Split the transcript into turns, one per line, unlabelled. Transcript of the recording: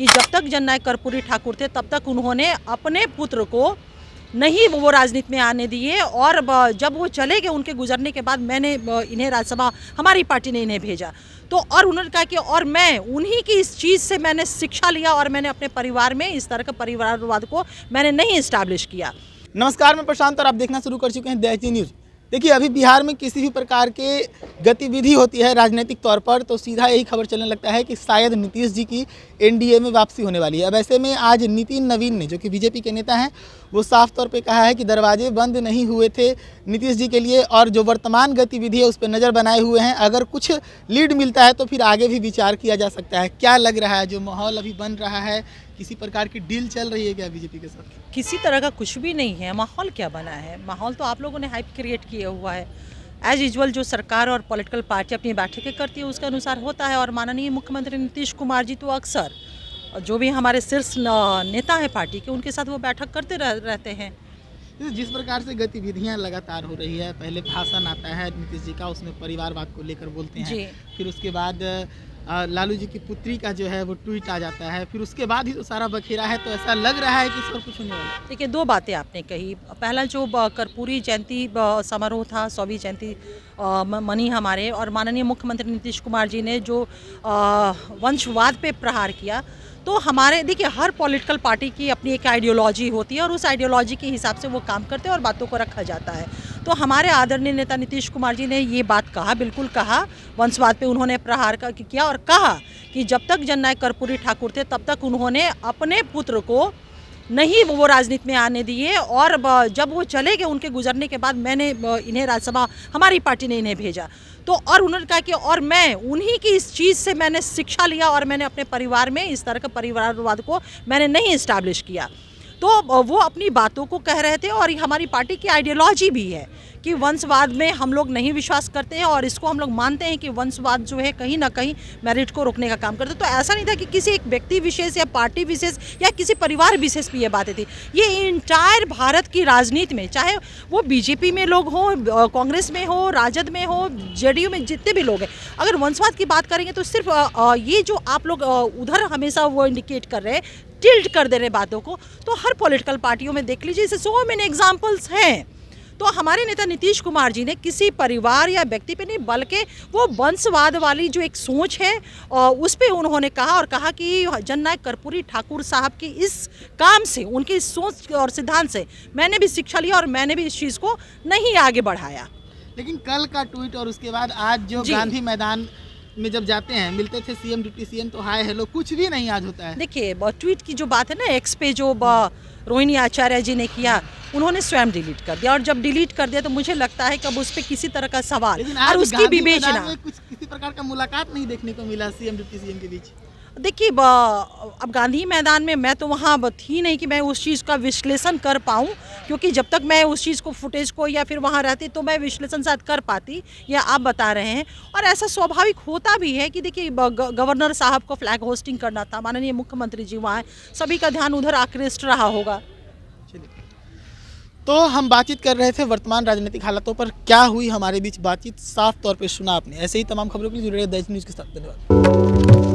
कि जब तक जननायक कर्पूरी ठाकुर थे तब तक उन्होंने अपने पुत्र को नहीं वो राजनीति में आने दिए, और जब वो चले गए उनके गुजरने के बाद मैंने इन्हें राज्यसभा, हमारी पार्टी ने इन्हें भेजा। तो और उन्होंने कहा कि और मैं उन्हीं की इस चीज़ से मैंने शिक्षा लिया और मैंने अपने परिवार में इस तरह का परिवारवाद को मैंने नहीं इस्टेब्लिश किया।
नमस्कार, मैं प्रशांत और आप देखना शुरू कर चुके हैं दैनिक न्यूज़। देखिए, अभी बिहार में किसी भी प्रकार के गतिविधि होती है राजनीतिक तौर पर तो सीधा यही खबर चलने लगता है कि शायद नीतीश जी की एनडीए में वापसी होने वाली है। अब ऐसे में आज नितिन नवीन ने, जो कि बीजेपी के नेता हैं, वो साफ तौर पे कहा है कि दरवाजे बंद नहीं हुए थे नीतीश जी के लिए, और जो वर्तमान गतिविधि है उस पर नज़र बनाए हुए हैं। अगर कुछ लीड मिलता है तो फिर आगे भी विचार किया जा सकता है। क्या लग रहा है, जो माहौल अभी बन रहा है, किसी प्रकार की डील चल रही है क्या बीजेपी के साथ?
किसी तरह का कुछ भी नहीं है। माहौल क्या बना है? माहौल तो आप लोगों ने हाइप क्रिएट किया हुआ है। एज यूजुअल जो सरकार और पॉलिटिकल पार्टी अपनी बैठकें करती है उसके अनुसार होता है, और माननीय मुख्यमंत्री नीतीश कुमार जी तो अक्सर जो भी हमारे शीर्ष नेता हैं पार्टी के, उनके साथ वो बैठक करते रहते हैं।
जिस प्रकार से गतिविधियां लगातार हो रही है, पहले भाषण आता है नीतीश जी का, उसमें परिवारवाद को लेकर बोलते हैं, फिर उसके बाद लालू जी की पुत्री का जो है वो ट्वीट आ जाता है, फिर उसके बाद ही तो सारा बखेरा है। तो ऐसा लग रहा है कि इस पर कुछ होने वाला है।
देखिए, दो बातें आपने कही। पहला जो कर्पूरी जयंती समारोह था, 100वीं जयंती मनी हमारे, और माननीय मुख्यमंत्री नीतीश कुमार जी ने जो वंशवाद पे प्रहार किया, तो हमारे देखिए हर पॉलिटिकल पार्टी की अपनी एक आइडियोलॉजी होती है और उस आइडियोलॉजी के हिसाब से वो काम करते हैं और बातों को रखा जाता है। तो हमारे आदरणीय नेता नीतीश कुमार जी ने ये बात कहा, बिल्कुल कहा, वंशवाद पे उन्होंने प्रहार किया और कहा कि जब तक जननायक कर्पूरी ठाकुर थे तब तक उन्होंने अपने पुत्र को नहीं वो राजनीति में आने दिए, और जब वो चले गए उनके गुजरने के बाद मैंने इन्हें राज्यसभा, हमारी पार्टी ने इन्हें भेजा। तो और उन्होंने कहा कि और मैं उन्हीं की इस चीज़ से मैंने शिक्षा लिया और मैंने अपने परिवार में इस तरह का परिवारवाद को मैंने नहीं इस्टेब्लिश किया। तो वो अपनी बातों को कह रहे थे, और हमारी पार्टी की आइडियोलॉजी भी है कि वंशवाद में हम लोग नहीं विश्वास करते हैं, और इसको हम लोग मानते हैं कि वंशवाद जो है कहीं ना कहीं मेरिट को रोकने का काम करते हैं। तो ऐसा नहीं था कि किसी एक व्यक्ति विशेष या पार्टी विशेष या किसी परिवार विशेष पे ये बातें थी। ये इंटायर भारत की राजनीति में, चाहे वो बीजेपी में लोग हों, कांग्रेस में हो, राजद में हो, जेडीयू में, जितने भी लोग हैं, अगर वंशवाद की बात करेंगे तो सिर्फ ये जो आप लोग उधर हमेशा वो इंडिकेट कर रहे हैं, टिल्ट कर दे रहे बातों को, तो हर पॉलिटिकल पार्टियों में देख लीजिए, इसे सो मेनी एग्जाम्पल्स हैं। तो हमारे नेता नीतीश कुमार जी ने किसी परिवार या व्यक्ति पे नहीं, बल्कि वो वंशवाद वाली जो एक सोच है उस पे उन्होंने कहा, और कहा कि जननायक कर्पूरी ठाकुर साहब की इस काम से, उनकी इस सोच और सिद्धांत से मैंने भी शिक्षा लिया और मैंने भी इस चीज़ को नहीं आगे बढ़ाया।
लेकिन कल का ट्वीट और उसके बाद आज जो गांधी मैदान में जब जाते हैं, मिलते थे सीएम डिप्टी सीएम, तो हाय हेलो कुछ भी नहीं आज होता है।
देखिए, ट्वीट की जो बात है ना, एक्स पे जो रोहिणी आचार्य जी ने किया, उन्होंने स्वयं डिलीट कर दिया, और जब डिलीट कर दिया तो मुझे लगता है कि अब उस पर किसी तरह का सवाल और उसकी विवेचना,
कुछ किसी प्रकार का मुलाकात नहीं देखने को मिला सीएम डिप्टी सीएम के बीच।
देखिए, अब गांधी मैदान में मैं तो वहाँ थी नहीं कि मैं उस चीज़ का विश्लेषण कर पाऊँ, क्योंकि जब तक मैं उस चीज़ को, फुटेज को, या फिर वहाँ रहती तो मैं विश्लेषण शायद कर पाती, या आप बता रहे हैं। और ऐसा स्वाभाविक होता भी है कि देखिए गवर्नर साहब को फ्लैग होस्टिंग करना था, माननीय मुख्यमंत्री जी वहाँ, सभी का ध्यान उधर आकृष्ट रहा होगा।
तो हम बातचीत कर रहे थे वर्तमान राजनीतिक हालातों पर। क्या हुई हमारे बीच बातचीत, साफ तौर पर सुना आपने। ऐसे ही तमाम खबरों के लिए जुड़े रहिए दैनिक न्यूज़ के साथ। धन्यवाद।